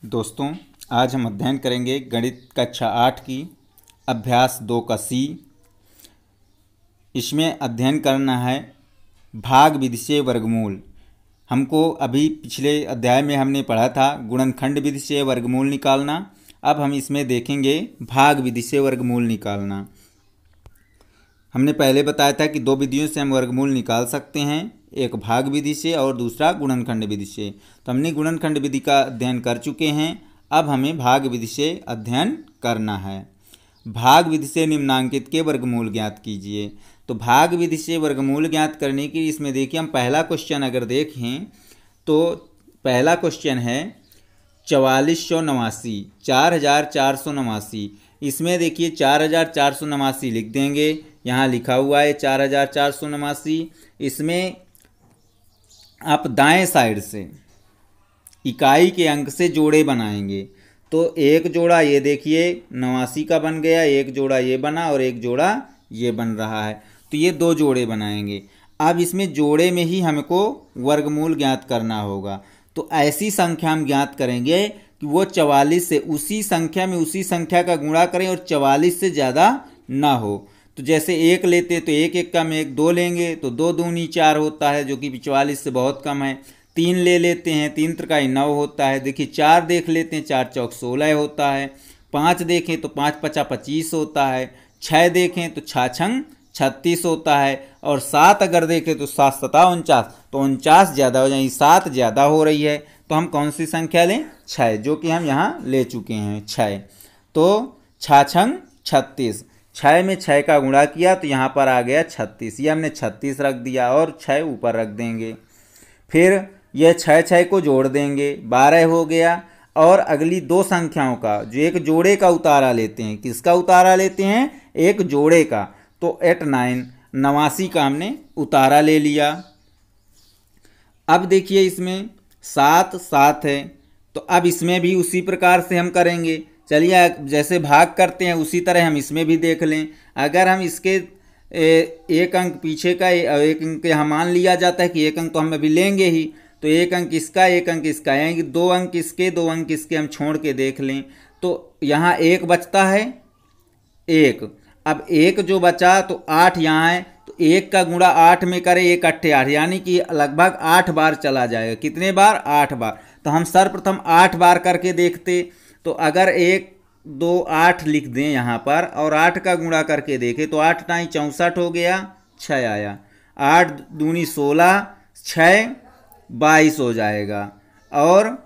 दोस्तों, आज हम अध्ययन करेंगे गणित कक्षा 8 की अभ्यास 2 का सी। इसमें अध्ययन करना है भाग विधि से वर्गमूल। हमको अभी पिछले अध्याय में हमने पढ़ा था गुणनखंड विधि से वर्गमूल निकालना। अब हम इसमें देखेंगे भाग विधि से वर्गमूल निकालना। हमने पहले बताया था कि दो विधियों से हम वर्गमूल निकाल सकते हैं, एक भाग विधि से और दूसरा गुणनखंड विधि से। तो हमने गुणनखंड विधि का अध्ययन कर चुके हैं, अब हमें भाग विधि से अध्ययन करना है। भाग विधि से निम्नांकित के वर्गमूल ज्ञात कीजिए। तो भाग विधि से वर्गमूल ज्ञात करने की इसमें देखिए हम पहला क्वेश्चन अगर देखें तो पहला क्वेश्चन है 4489, 4489। इसमें देखिए 4489 लिख देंगे, यहाँ लिखा हुआ है 4489। इसमें आप दाएं साइड से इकाई के अंक से जोड़े बनाएंगे। तो एक जोड़ा ये देखिए 89 का बन गया, एक जोड़ा ये बना और एक जोड़ा ये बन रहा है। तो ये दो जोड़े बनाएंगे। अब इसमें जोड़े में ही हमको वर्गमूल ज्ञात करना होगा। तो ऐसी संख्या हम ज्ञात करेंगे कि वो 44 से उसी संख्या में उसी संख्या का गुणा करें और 44 से ज़्यादा ना हो। तो जैसे एक लेते तो एक एक कम एक, दो लेंगे तो दो दूनी 4 होता है जो कि 44 से बहुत कम है। 3 ले लेते हैं, 3 त्रिकाई 9 होता है। देखिए 4 देख लेते हैं, 4 चौक 16 होता है। 5 देखें तो 5 पचा 25 होता है। 6 देखें तो 6 छंग 36 होता है। और 7 अगर देखें तो 7 सता 49, तो 49 ज़्यादा हो जाए, 7 ज़्यादा हो रही है। तो हम कौन सी संख्या लें? 6, जो कि हम यहाँ ले चुके हैं 6। तो 6 छंग 36, 6 में 6 का गुणा किया तो यहाँ पर आ गया 36। ये हमने 36 रख दिया और 6 ऊपर रख देंगे। फिर यह 6 को जोड़ देंगे, 12 हो गया। और अगली दो संख्याओं का जो एक जोड़े का उतारा लेते हैं। किसका उतारा लेते हैं? एक जोड़े का। तो 89, 89 का हमने उतारा ले लिया। अब देखिए इसमें 7 7 है, तो अब इसमें भी उसी प्रकार से हम करेंगे। चलिए जैसे भाग करते हैं उसी तरह हम इसमें भी देख लें। अगर हम इसके एक अंक पीछे का एक अंक यहाँ मान लिया जाता है कि एक अंक तो हम अभी लेंगे ही, तो एक अंक इसका एक अंक इसका, यानी कि 2 अंक इसके 2 अंक इसके हम छोड़ के देख लें। तो यहाँ 1 बचता है, 1। अब 1 जो बचा तो 8 यहाँ है, तो 1 का गुणा 8 में करें, 1 अट्ठे 8, यानी कि लगभग 8 बार चला जाएगा। कितने बार? 8 बार। तो हम सर्वप्रथम 8 बार करके देखते। तो अगर 1 2 8 लिख दें यहाँ पर और 8 का गुणा करके देखें तो 8 9 64 हो गया, 6 आया। 8 दूनी 16, 6 22 हो जाएगा। और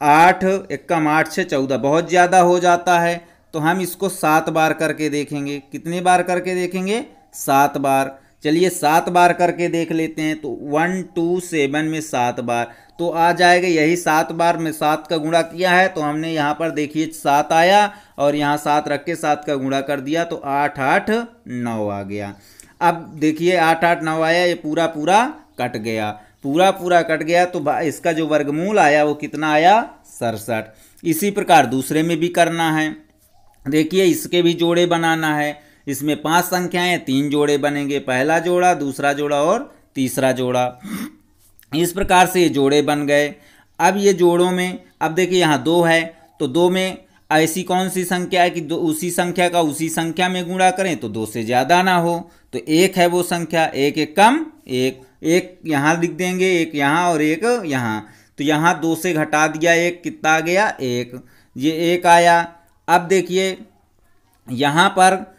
8 एकम 8 6 14, बहुत ज़्यादा हो जाता है। तो हम इसको 7 बार करके देखेंगे। कितने बार करके देखेंगे? 7 बार। चलिए 7 बार करके देख लेते हैं। तो 1 2 7 में 7 बार तो आ जाएगा। यही 7 बार में 7 का गुणा किया है, तो हमने यहाँ पर देखिए 7 आया और यहाँ 7 रख के 7 का गुणा कर दिया तो 8 8 9 आ गया। अब देखिए 8 8 9 आया, ये पूरा पूरा कट गया, पूरा पूरा कट गया। तो इसका जो वर्गमूल आया वो कितना आया? 67। इसी प्रकार दूसरे में भी करना है। देखिए इसके भी जोड़े बनाना है। इसमें 5 संख्याएं, 3 जोड़े बनेंगे, पहला जोड़ा, दूसरा जोड़ा और तीसरा जोड़ा। इस प्रकार से ये जोड़े बन गए। अब ये जोड़ों में अब देखिए यहाँ 2 है, तो 2 में ऐसी कौन सी संख्या है कि उसी संख्या का उसी संख्या में गुणा करें तो 2 से ज़्यादा ना हो। तो 1 है वो संख्या, 1 एक कम 1, 1 यहाँ लिख देंगे, 1 यहाँ और 1 यहाँ। तो यहाँ 2 से घटा दिया 1, कितना आ गया? 1। ये 1 आया। अब देखिए यहाँ पर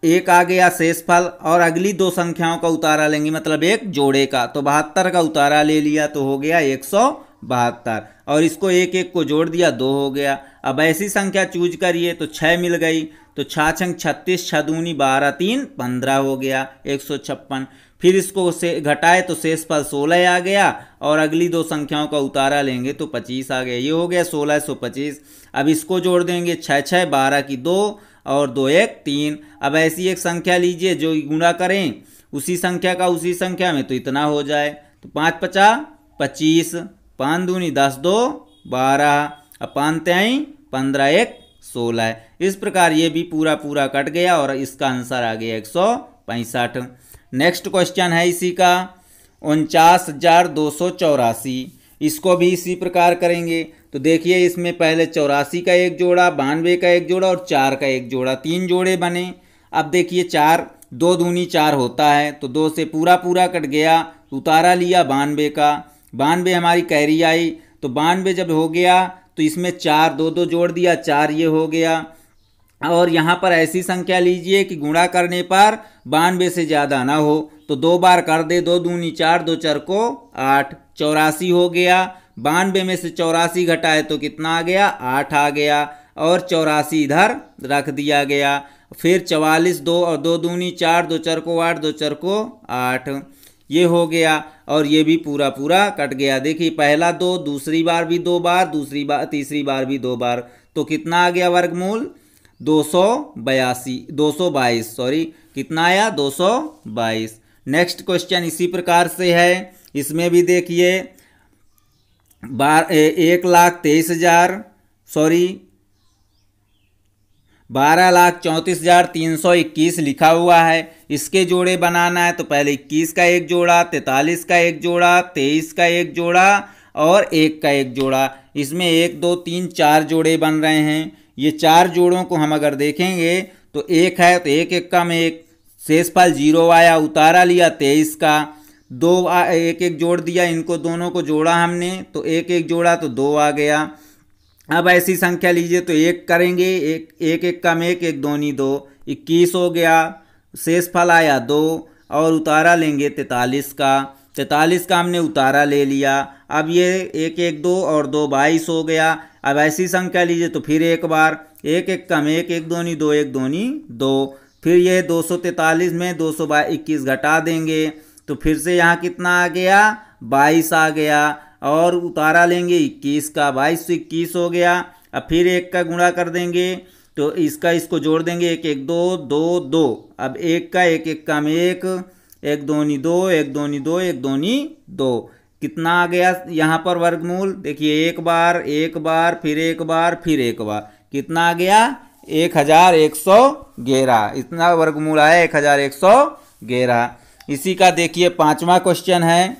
1 आ गया शेषफल और अगली दो संख्याओं का उतारा लेंगे, मतलब एक जोड़े का। तो 72 का उतारा ले लिया तो हो गया 172। और इसको 1 1 को जोड़ दिया, 2 हो गया। अब ऐसी संख्या चूज करिए तो 6 मिल गई। तो 6 छंग 36, 6 दूनी 12, 3 15 हो गया, 156। फिर इसको से घटाए तो शेषफल 16 आ गया और अगली दो संख्याओं का उतारा लेंगे तो 25 आ गया। ये हो गया 1625। अब इसको जोड़ देंगे, 6 6 12 की 2 और 2 1 3। अब ऐसी एक संख्या लीजिए जो गुणा करें उसी संख्या का उसी संख्या में तो इतना हो जाए। तो 5 पचा 25, 5 दूनी 10 2 12, अब 5 3 15 1 16। इस प्रकार ये भी पूरा पूरा कट गया और इसका आंसर आ गया 165। नेक्स्ट क्वेश्चन है इसी का 49,284। इसको भी इसी प्रकार करेंगे। तो देखिए इसमें पहले 84 का एक जोड़ा, 92 का एक जोड़ा और 4 का एक जोड़ा, 3 जोड़े बने। अब देखिए 4, 2 दूनी 4 होता है, तो 2 से पूरा पूरा कट गया, उतारा लिया 92 का, 92 हमारी कैरी आई। तो 92 जब हो गया तो इसमें 4, 2 2 जोड़ दिया, 4 ये हो गया। और यहाँ पर ऐसी संख्या लीजिए कि गुणा करने पर 92 से ज़्यादा ना हो, तो 2 बार कर दे, 2 दूनी 4, 2 चार को 8, 84 हो गया। 92 में से 84 घटाए तो कितना आ गया, 8 आ गया, और 84 इधर रख दिया गया। फिर 44, 2 और 2 दूनी 4, 2 चार को 8, 2 चार को 8, ये हो गया। और ये भी पूरा पूरा कट गया। देखिए पहला 2, दूसरी बार भी 2 बार, दूसरी बार तीसरी बार भी 2 बार, तो कितना आ गया वर्गमूल, 222, सॉरी कितना आया, 222। नेक्स्ट क्वेश्चन इसी प्रकार से है, इसमें भी देखिए 12,34,321 लिखा हुआ है। इसके जोड़े बनाना है, तो पहले 21 का एक जोड़ा, 43 का एक जोड़ा, 23 का एक जोड़ा और 1 का एक जोड़ा। इसमें 1 2 3 4 जोड़े बन रहे हैं। ये 4 जोड़ों को हम अगर देखेंगे तो 1 है तो 1 1 में 1, शेषफल 0 आया, उतारा लिया 23 का, 2 1 1 जोड़ दिया, इनको दोनों को जोड़ा हमने तो 1 1 जोड़ा तो 2 आ गया। अब ऐसी संख्या लीजिए तो 1 करेंगे, 1 1 में 1 1 दूनी 2, 21 हो गया, शेषफल आया 2 और उतारा लेंगे 43 का, 43 का हमने उतारा ले लिया। अब ये 1 1 2 और 2 22 हो गया। अब ऐसी संख्या लीजिए तो फिर एक बार 1 1 में 1 1 दूनी 2, 1 दूनी 2, फिर ये 243 में 221 घटा देंगे तो फिर से यहाँ कितना आ गया, 22 आ गया, और उतारा लेंगे 21 का, 22 से 21 हो गया। अब फिर 1 का गुणा कर देंगे तो इसका इसको जोड़ देंगे, 1 1 2 2 2, अब 1 का 1 1 में 1, 1 दूनी 2, 1 दूनी 2, 1 दूनी 2, कितना आ गया यहाँ पर वर्गमूल, देखिए एक बार फिर एक बार फिर एक बार, कितना आ गया 1111, इतना वर्गमूल आया 1111। इसी का देखिए 5वां क्वेश्चन है,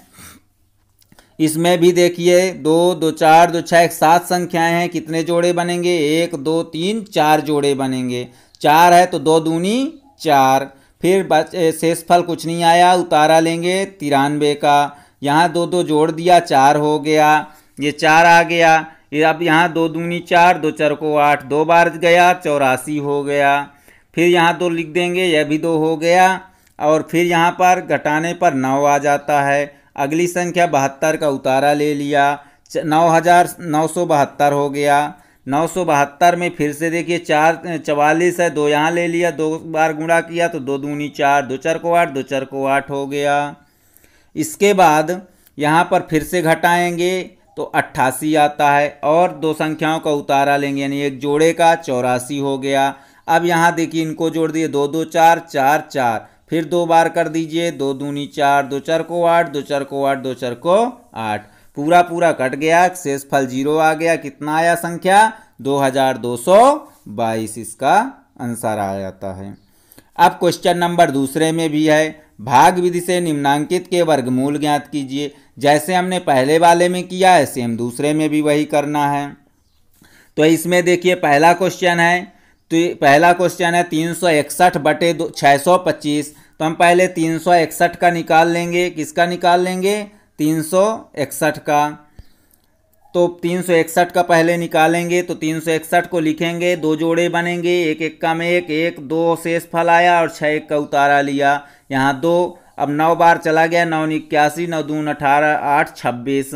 इसमें भी देखिए 2 2 4 2 6 7 संख्याएं हैं, कितने जोड़े बनेंगे, 1 2 3 4 जोड़े बनेंगे, 4 है तो 2 दूनी 4, फिर शेषफल कुछ नहीं आया, उतारा लेंगे 93 का, यहाँ 2 2 जोड़ दिया 4 हो गया, ये 4 आ गया। अब यहाँ 2 दूनी 4, 2 चार को 8, 2 बार गया 84 हो गया, फिर यहाँ 2 लिख देंगे, यह भी 2 हो गया, और फिर यहाँ पर घटाने पर 9 आ जाता है। अगली संख्या 72 का उतारा ले लिया, 9,972 हो गया। 972 में फिर से देखिए 44 है, 2 यहाँ ले लिया, 2 बार गुणा किया तो 2 दूनी 4, 2 चार को 8, 2 चार को 8 हो गया। इसके बाद यहाँ पर फिर से घटाएंगे तो 88 आता है, और 2 संख्याओं का उतारा लेंगे यानी एक जोड़े का 84 हो गया। अब यहाँ देखिए इनको जोड़ दिए, 2 2 4 4 4, फिर 2 बार कर दीजिए, 2 दूनी 4, 2 चार को 8, 2 चार को 8, 2 चार को 8, पूरा पूरा कट गया, शेषफल 0 आ गया, कितना आया संख्या 2222, इसका आंसर आ जाता है। अब क्वेश्चन नंबर दूसरे में भी है, भाग विधि से निम्नांकित के वर्गमूल ज्ञात कीजिए। जैसे हमने पहले वाले में किया है सेम दूसरे में भी वही करना है। तो इसमें देखिए पहला क्वेश्चन है, तो पहला क्वेश्चन है 361 बटे 625, तो हम पहले 361 का निकाल लेंगे, किसका निकाल लेंगे 361 का, तो 361 का पहले निकालेंगे तो 361 को लिखेंगे, 2 जोड़े बनेंगे, 1 1 में 1 1 2 शेषफल आया और 6 1 का उतारा लिया, यहाँ 2, अब 9 बार चला गया, 9 81, 9 दून 18, 8 26,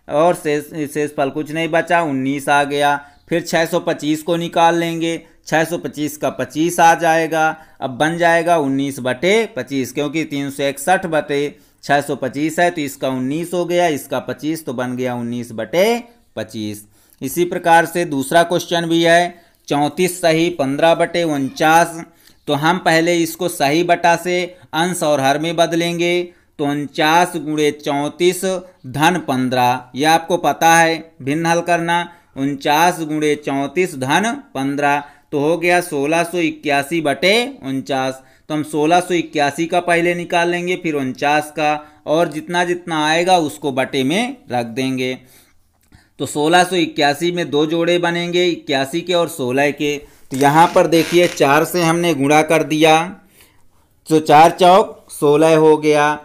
और शेषफल कुछ नहीं बचा, 19 आ गया। फिर 625 को निकाल लेंगे, 625 का 25 आ जाएगा, अब बन जाएगा 19 बटे 25, क्योंकि 361 बटे 625 है तो इसका 19 हो गया, इसका 25 तो बन गया 19 बटे 25। इसी प्रकार से दूसरा क्वेश्चन भी है, 34 सही 15 बटे 49, तो हम पहले इसको सही बटा से अंश और हर में बदलेंगे, तो 49 गुणे 34 धन 15, यह आपको पता है भिन्न हल करना, 49 गुणे 34 धन 15, तो हो गया 1681 बटे 49, तो हम 1681 का पहले निकाल लेंगे, फिर 49 का, और जितना जितना आएगा उसको बटे में रख देंगे। तो 1681 में दो जोड़े बनेंगे, 81 के और 16 के। तो यहाँ पर देखिए 4 से हमने गुणा कर दिया, तो 4 चौक 16 हो गया,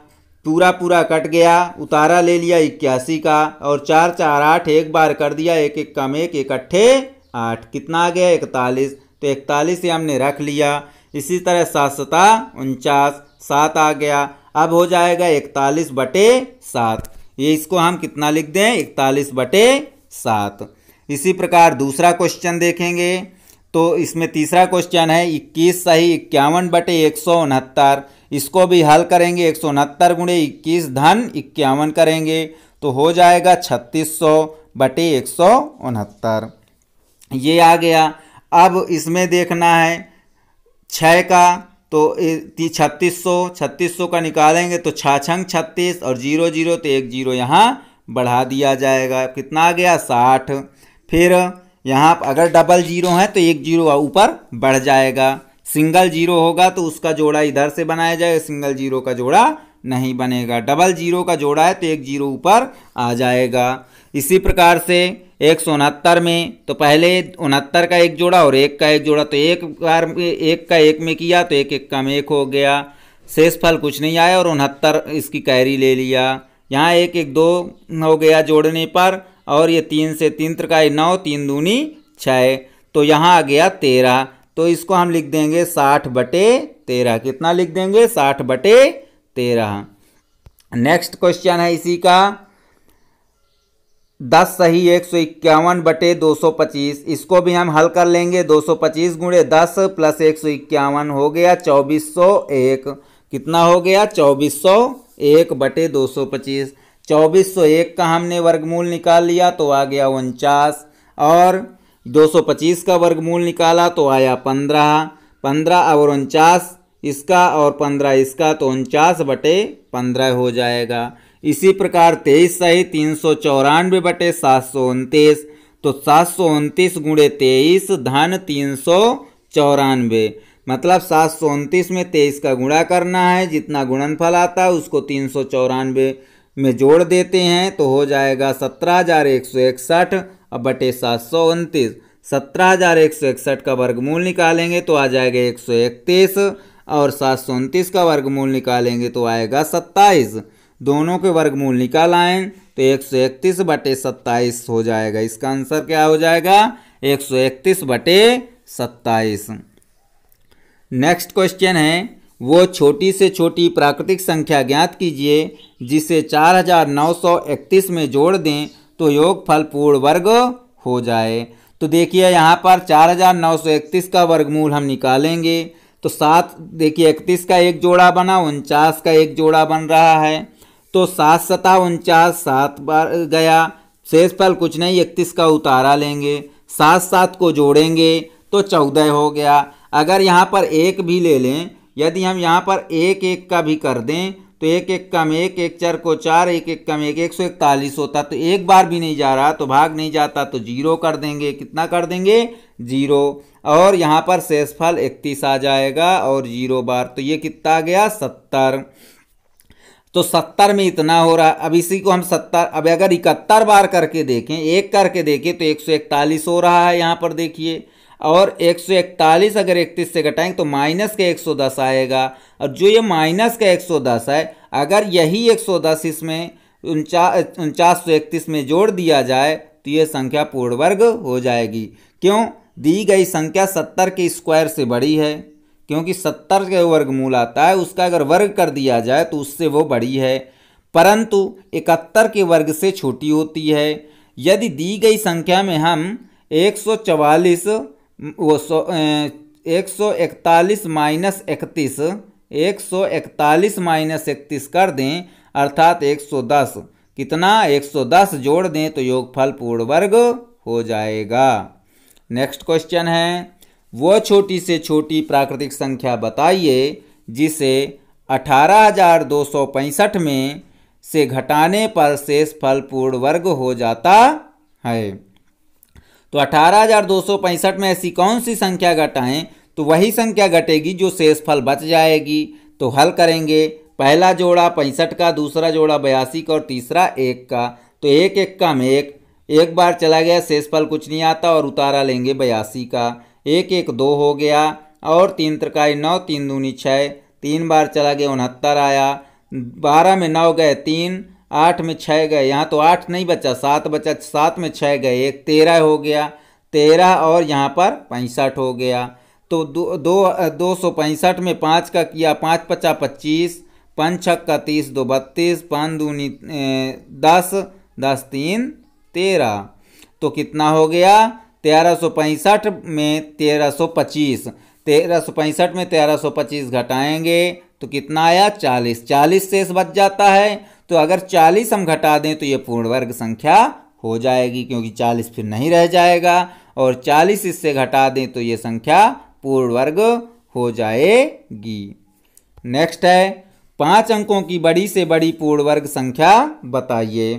पूरा पूरा कट गया, उतारा ले लिया 81 का, और 4 4 8 एक बार कर दिया, एक एक कम एक, एक अट्ठे 8, कितना आ गया 41। तो 41 से हमने रख लिया। इसी तरह 7 सता 49, 7 आ गया। अब हो जाएगा 41/7, ये इसको हम कितना लिख दें 41/7। इसी प्रकार दूसरा क्वेश्चन देखेंगे, तो इसमें तीसरा क्वेश्चन है 21 सही 51/169, इसको भी हल करेंगे, 169 गुणे 21 धन 51 करेंगे, तो हो जाएगा 3600/169, ये आ गया। अब इसमें देखना है 6 का, तो 3600 का निकालेंगे तो 6 छंग 36 और 0 0 तो 1 0 यहाँ बढ़ा दिया जाएगा, कितना आ गया 60। फिर यहाँ अगर डबल जीरो है तो 1 0 ऊपर बढ़ जाएगा, सिंगल जीरो होगा तो उसका जोड़ा इधर से बनाया जाएगा, सिंगल जीरो का जोड़ा नहीं बनेगा। डबल जीरो का जोड़ा है तो 1 0 ऊपर आ जाएगा। इसी प्रकार से 169 में तो पहले 69 का एक जोड़ा और 1 का एक जोड़ा, तो एक बार में 1 का 1 में किया तो 1 1 कम 1 हो गया, शेष फल कुछ नहीं आया, और 69 इसकी कैरी ले लिया। यहाँ 1 1 2 हो गया जोड़ने पर, और ये 3 से 3 त्रिकाई 9, 3 दूनी 6, तो यहाँ आ गया 13। तो इसको हम लिख देंगे 60/13, कितना लिख देंगे 60/13। नेक्स्ट क्वेश्चन है इसी का 10 सही 151/225, इसको भी हम हल कर लेंगे। 225 गुणे 10 प्लस 151 हो गया 2401, कितना हो गया 2401/225। 2401 का हमने वर्गमूल निकाल लिया तो आ गया 49, और 225 का वर्गमूल निकाला तो आया 15, 15 और 49 इसका और 15 इसका, तो 49/15 हो जाएगा। इसी प्रकार 23 सही 394/729, तो 729 गुणे 23 धन 394, मतलब 729 में 23 का गुणा करना है, जितना गुणनफल आता है उसको 394 में जोड़ देते हैं, तो हो जाएगा 17,161/729। 17,161 का वर्गमूल निकालेंगे तो आ जाएगा 131, और 729 का वर्गमूल निकालेंगे तो आएगा 27। दोनों के वर्गमूल निकाल आए तो 131/27 हो जाएगा। इसका आंसर क्या हो जाएगा 131/27। नेक्स्ट क्वेश्चन है, वो छोटी से छोटी प्राकृतिक संख्या ज्ञात कीजिए जिसे 4931 में जोड़ दें तो योगफल पूर्ण वर्ग हो जाए। तो देखिए यहाँ पर 4931 का वर्गमूल हम निकालेंगे, तो 7 देखिए 31 का एक जोड़ा बना, 49 का एक जोड़ा बन रहा है, तो 7 सता 49 7 बार गया, शेष फल कुछ नहीं 31 का उतारा लेंगे, 7 7 को जोड़ेंगे तो 14 हो गया। अगर यहाँ पर 1 भी ले लें, यदि हम यहाँ पर 1 1 का भी कर दें तो 1 1 कम 1, 1 4 को 4, 1 1 कम 1, 141 होता, तो एक बार भी नहीं जा रहा तो भाग नहीं जाता, तो 0 कर देंगे, कितना कर देंगे 0, और यहाँ पर शेषफल 31 आ जाएगा और 0 बार, तो ये कितना आ गया 70। तो 70 में इतना हो रहा। अब इसी को हम 70, अब अगर 71 बार करके देखें, एक करके देखें तो 141 हो रहा है यहाँ पर देखिए, और 141 अगर 31 से घटाएंगे तो माइनस का 110 आएगा, और जो ये माइनस का 110 है, अगर यही 110 इसमें 4931 में जोड़ दिया जाए तो ये संख्या पूर्ण वर्ग हो जाएगी। क्यों? दी गई संख्या 70 के स्क्वायर से बड़ी है, क्योंकि 70 के वर्गमूल आता है, उसका अगर वर्ग कर दिया जाए तो उससे वो बड़ी है, परंतु 71 के वर्ग से छोटी होती है। यदि दी गई संख्या में हम 141 माइनस 31 141 माइनस 31 कर दें, अर्थात 110, कितना 110 जोड़ दें तो योगफल पूर्ण वर्ग हो जाएगा। नेक्स्ट क्वेश्चन है, वो छोटी से छोटी प्राकृतिक संख्या बताइए जिसे 18,265 में से घटाने पर शेषफल पूर्ण वर्ग हो जाता है। तो 18,265 में ऐसी कौन सी संख्या घटाएं, तो वही संख्या घटेगी जो शेषफल बच जाएगी। तो हल करेंगे, पहला जोड़ा 65 का, दूसरा जोड़ा 82 का और तीसरा 1 का, तो 1 1 कम 1, एक बार चला गया, शेषफल कुछ नहीं आता और उतारा लेंगे 82 का। 1 1 2 हो गया और 3 त्रिकाई 9, 3 दूनी 6, 3 बार चला गया 69 आया। 12 में 9 गए 3, 8 में 6 गए, यहाँ तो 8 नहीं बचा, 7 बचा, 7 में 6 गए 1, 13 हो गया, 13 और यहाँ पर 65 हो गया। तो 265 में 5 का किया, 5 पचा 25, 5 छक्का का 30, 2 32, 5 दूनी 10, 10 3 13। तो कितना हो गया, 1365 में 1325, 1365 में 1325 घटाएंगे तो कितना आया 40, 40 शेष बच जाता है। तो अगर 40 हम घटा दें तो ये पूर्ण वर्ग संख्या हो जाएगी, क्योंकि 40 फिर नहीं रह जाएगा, और 40 इससे घटा दें तो ये संख्या पूर्ण वर्ग हो जाएगी। नेक्स्ट है 5 अंकों की बड़ी से बड़ी पूर्ण वर्ग संख्या बताइए।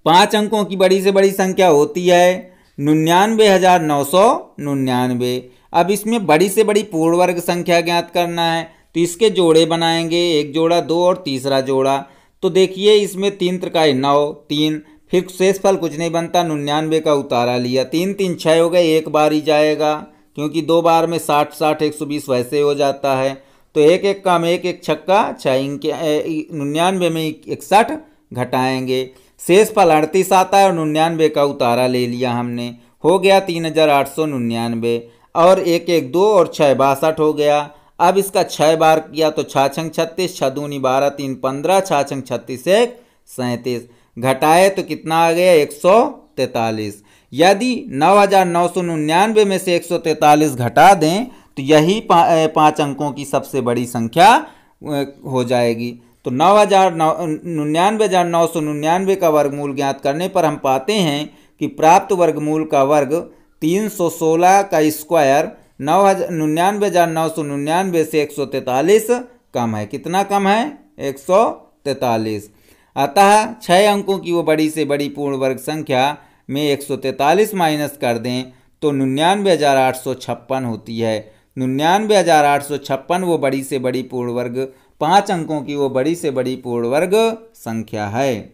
5 अंकों की बड़ी से बड़ी संख्या होती है 99,999। अब इसमें बड़ी से बड़ी पूर्ण वर्ग संख्या ज्ञात करना है तो इसके जोड़े बनाएंगे, एक जोड़ा, 2 और तीसरा जोड़ा। तो देखिए इसमें 3 त्रिकाई 9, 3, फिर शेषफल कुछ नहीं बनता, 99 का उतारा लिया, 3 3 6 हो गए, एक बार ही जाएगा क्योंकि 2 बार में 60 60 120 वैसे हो जाता है। तो 1 1 का में 1 1 छक्का 6, इनके 99 में 61 घटाएंगे, शेषफल 38 आता है और 99 का उतारा ले लिया हमने, हो गया 3899 और 1 1 2 और 6 62 हो गया। अब इसका 6 बार किया तो 6 छंग 36, 6 दूनी 12, 3 15, 6 छंग 36 1 37, घटाए तो कितना आ गया 143। यदि 9999 में से 143 घटा दें तो यही 5 अंकों की सबसे बड़ी संख्या हो जाएगी। तो 99,999 का वर्गमूल ज्ञात करने पर हम पाते हैं कि प्राप्त वर्गमूल का वर्ग 316 का स्क्वायर 99,999 से 143 कम है। कितना कम है 143। अतः 6 अंकों की वो बड़ी से बड़ी पूर्ण वर्ग संख्या में 143 माइनस कर दें तो 99,856 होती है। 99,856 वो बड़ी से बड़ी पूर्ण वर्ग 5 अंकों की वो बड़ी से बड़ी पूर्ण वर्ग संख्या है।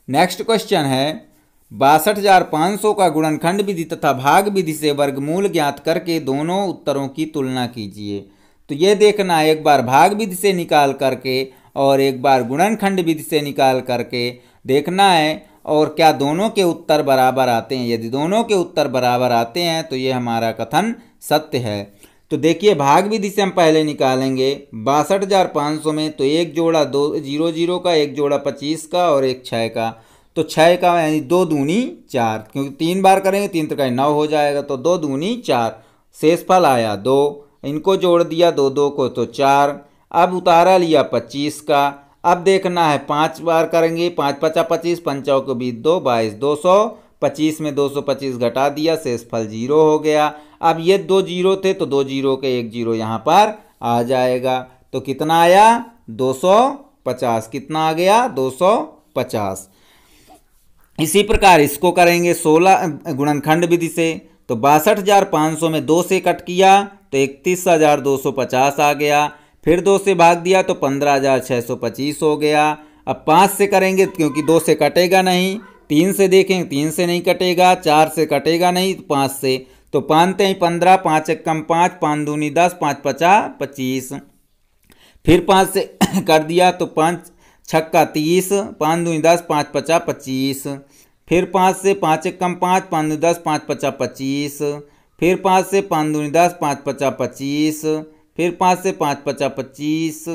नेक्स्ट क्वेश्चन है 62,500 का गुणनखंड विधि तथा भाग विधि से वर्गमूल ज्ञात करके दोनों उत्तरों की तुलना कीजिए। तो ये देखना है, एक बार भाग विधि से निकाल करके और एक बार गुणनखंड विधि से निकाल करके देखना है और क्या दोनों के उत्तर बराबर आते हैं। यदि दोनों के उत्तर बराबर आते हैं तो ये हमारा कथन सत्य है। तो देखिए भाग विधि से हम पहले निकालेंगे 62,500 में तो एक जोड़ा 2 0 0 का, एक जोड़ा 25 का और एक 6 का। तो 6 का यानी 2 दूनी 4, क्योंकि 3 बार करेंगे 3 त्रिकाई 9 हो जाएगा, तो 2 दूनी 4, शेषफल आया 2, इनको जोड़ दिया 2 2 को तो 4। अब उतारा लिया 25 का। अब देखना है 5 बार करेंगे, 5 पचा 25, 5 को 20 2 22, 225 में 225 घटा दिया, शेषफल 0 हो गया। अब ये 2 जीरो थे तो 2 जीरो के 1 जीरो यहाँ पर आ जाएगा, तो कितना आया 250। कितना आ गया 250। इसी प्रकार इसको करेंगे 16 गुणनखंड विधि से। तो 62,500 में 2 से कट किया तो 31,250 आ गया, फिर 2 से भाग दिया तो 15,625 हो गया। अब 5 से करेंगे क्योंकि 2 से कटेगा नहीं, 3 से देखेंगे 3 से नहीं कटेगा, 4 से कटेगा नहीं, 5 से तो 5 3 15, 5 1 5, 5 दूनी 10, 5 पचा 25, फिर 5 से कर दिया तो 5 छक्का 30, 5 दूनी 10, 5 पचा 25, फिर 5 से 5 1 5, 5 दूनी 10, 5 पचा 25, फिर 5 से 5 दूनी 10, 5 पचा 25, फिर 5 से 5 पचा 25,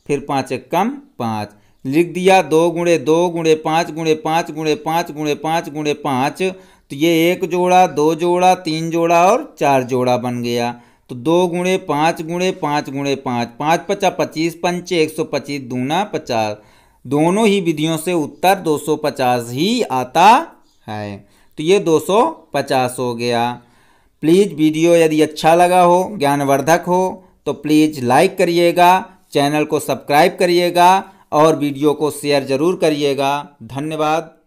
फिर 5 1 5, लिख दिया 2 गुणे 2 गुणे 5 गुणे 5 गुणे 5 गुणे 5 गुणे 5। तो ये 1 जोड़ा 2 जोड़ा 3 जोड़ा और 4 जोड़ा बन गया। तो 2 गुणे 5 गुणे 5 गुणे 5, 5 पचा 25, पंचे 125 दूना 50। दोनों ही विधियों से उत्तर 250 ही आता है। तो ये 250 हो गया। प्लीज़ वीडियो यदि अच्छा लगा हो, ज्ञानवर्धक हो तो प्लीज़ लाइक करिएगा, चैनल को सब्सक्राइब करिएगा और वीडियो को शेयर ज़रूर करिएगा। धन्यवाद।